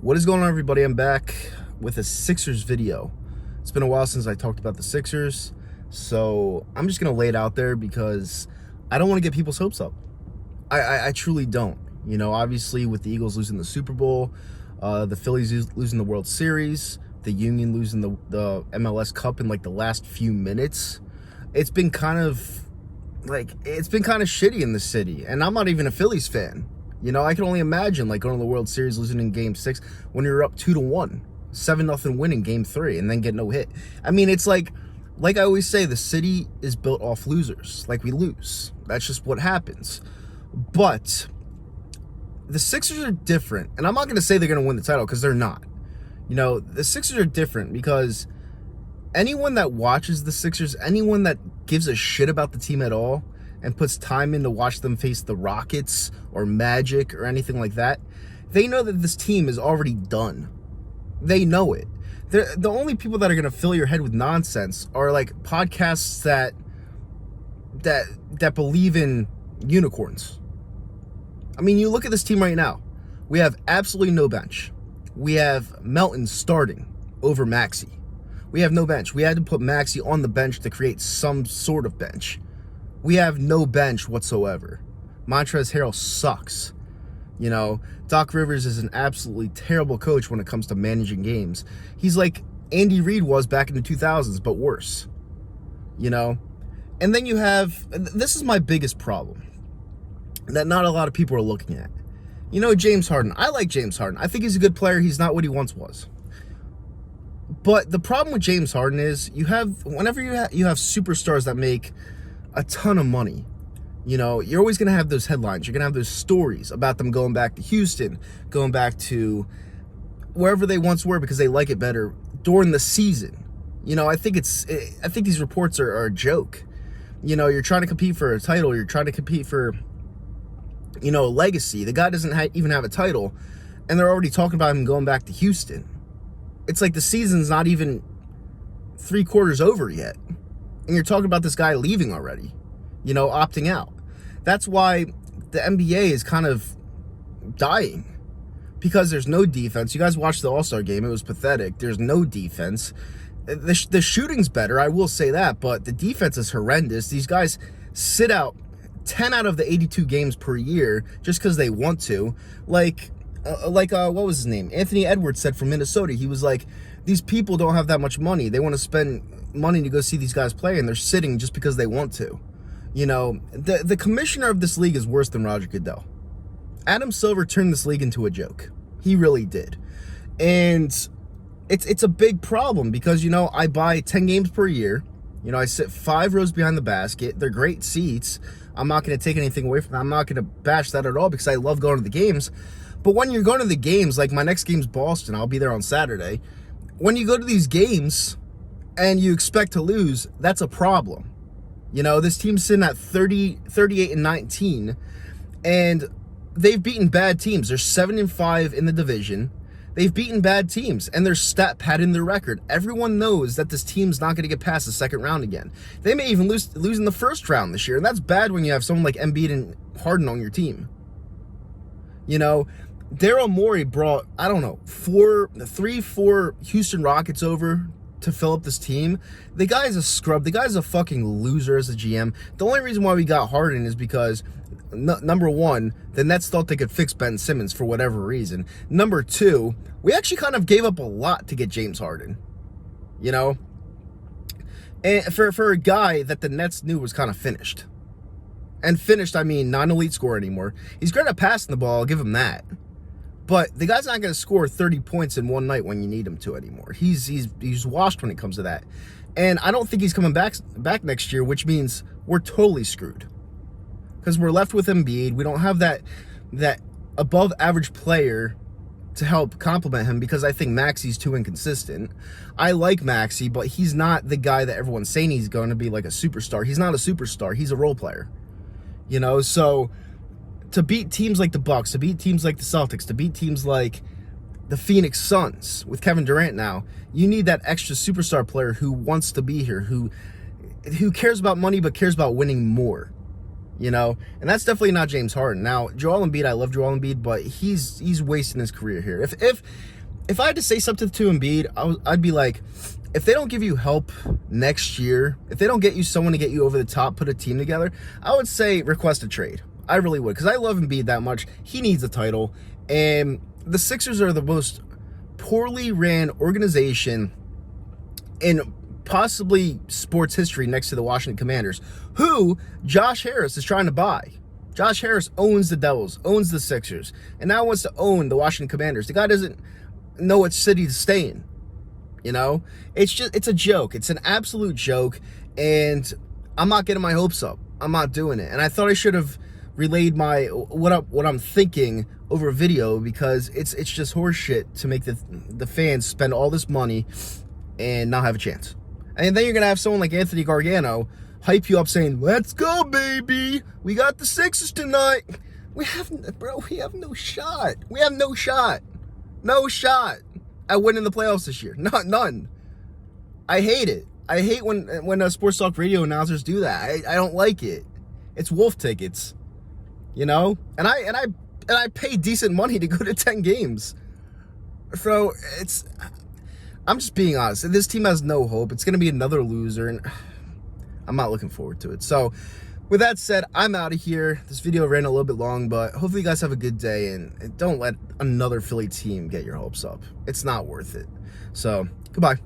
What is going on, everybody? I'm back with a Sixers video. It's been a while since I talked about the Sixers, so I'm just going to lay it out there because I don't want to get people's hopes up. I truly don't. You know, obviously with the Eagles losing the Super Bowl, the Phillies losing the World Series, the Union losing the MLS Cup in like the last few minutes, it's been kind of shitty in the city, and I'm not even a Phillies fan. You know, I can only imagine like going to the World Series, losing in Game 6 when you're up 2-1, 7-0 win in Game 3, and then get no hit. I mean, it's like I always say, the city is built off losers. Like, we lose. That's just what happens. But the Sixers are different, and I'm not going to say they're going to win the title because they're not. You know, the Sixers are different because anyone that watches the Sixers, anyone that gives a shit about the team at all, and puts time in to watch them face the Rockets or Magic or anything like that, they know that this team is already done. They know it. The only people that are going to fill your head with nonsense are like podcasts that believe in unicorns. I mean, you look at this team right now. We have absolutely no bench. We have Melton starting over Maxey. We have no bench. We had to put Maxey on the bench to create some sort of bench. We have no bench whatsoever. Montrezl Harrell sucks. You know, Doc Rivers is an absolutely terrible coach when it comes to managing games. He's like Andy Reid was back in the 2000s, but worse. You know? And then you have, this is my biggest problem that not a lot of people are looking at. You know, James Harden. I like James Harden. I think he's a good player. He's not what he once was. But the problem with James Harden is whenever you have superstars that make a ton of money, you know, you're always going to have those headlines. You're going to have those stories about them going back to Houston, going back to wherever they once were because they like it better during the season. You know, I think these reports are a joke. You know, you're trying to compete for a title. You're trying to compete for, you know, legacy. The guy doesn't even have a title, and they're already talking about him going back to Houston. It's like the season's not even 3/4 over yet, and you're talking about this guy leaving already, you know, opting out. That's why the NBA is kind of dying, because there's no defense. You guys watched the All-Star game. It was pathetic. There's no defense. The shooting's better, I will say that, but the defense is horrendous. These guys sit out 10 out of the 82 games per year just because they want to. Like what was his name? Anthony Edwards said from Minnesota. He was like, these people don't have that much money. They want to spend money to go see these guys play, and they're sitting just because they want to. You know, the commissioner of this league is worse than Roger Goodell. Adam Silver turned this league into a joke. He really did. And it's a big problem because, you know, I buy 10 games per year. You know, I sit 5 rows behind the basket. They're great seats. I'm not going to take anything away from them. I'm not going to bash that at all because I love going to the games. But when you're going to the games, like my next game's Boston, I'll be there on Saturday. When you go to these games and you expect to lose, that's a problem. You know, this team's sitting at 38-19, and they've beaten bad teams. They're 7-5 in the division. They've beaten bad teams, and they're stat padding their record. Everyone knows that this team's not going to get past the second round again. They may even lose in the first round this year, and that's bad when you have someone like Embiid and Harden on your team. You know, Daryl Morey brought, I don't know, 4 Houston Rockets over to fill up this team. The guy's a scrub. The guy's a fucking loser as a GM. The only reason why we got Harden is because, number one, the Nets thought they could fix Ben Simmons for whatever reason. Number two, we actually kind of gave up a lot to get James Harden. You know? And for a guy that the Nets knew was kind of finished. And finished, I mean, not an elite scorer anymore. He's great at passing the ball, I'll give him that. But the guy's not going to score 30 points in one night when you need him to anymore. He's washed when it comes to that. And I don't think he's coming back next year, which means we're totally screwed. Because we're left with Embiid. We don't have that above average player to help complement him, because I think Maxey's too inconsistent. I like Maxey, but he's not the guy that everyone's saying he's going to be, like a superstar. He's not a superstar. He's a role player. You know, so to beat teams like the Bucks, to beat teams like the Celtics, to beat teams like the Phoenix Suns with Kevin Durant now, you need that extra superstar player who wants to be here, who cares about money but cares about winning more. you know, and that's definitely not James Harden. Now, Joel Embiid, I love Joel Embiid, but he's wasting his career here. If I had to say something to Embiid, I'd be like, if they don't give you help next year, if they don't get you someone to get you over the top, put a team together, I would say request a trade. I really would, because I love Embiid that much. He needs a title, and the Sixers are the most poorly ran organization in possibly sports history, next to the Washington Commanders, who Josh Harris is trying to buy. Josh Harris owns the Devils, owns the Sixers, and now wants to own the Washington Commanders. The guy doesn't know what city to stay in. You know, it's a joke. It's an absolute joke, and I'm not getting my hopes up. I'm not doing it. And I thought I should have relayed what I'm thinking over video, because it's just horseshit to make the fans spend all this money and not have a chance. And then you're gonna have someone like Anthony Gargano hype you up saying, "Let's go, baby! We got the Sixers tonight." We have no shot. We have no shot. No shot at winning the playoffs this year. None. I hate it. I hate when sports talk radio announcers do that. I don't like it. It's wolf tickets, you know. And I pay decent money to go to 10 games. So I'm just being honest. This team has no hope. It's gonna be another loser, and I'm not looking forward to it. So, with that said, I'm out of here. This video ran a little bit long, but hopefully you guys have a good day, and don't let another Philly team get your hopes up. It's not worth it. So, goodbye.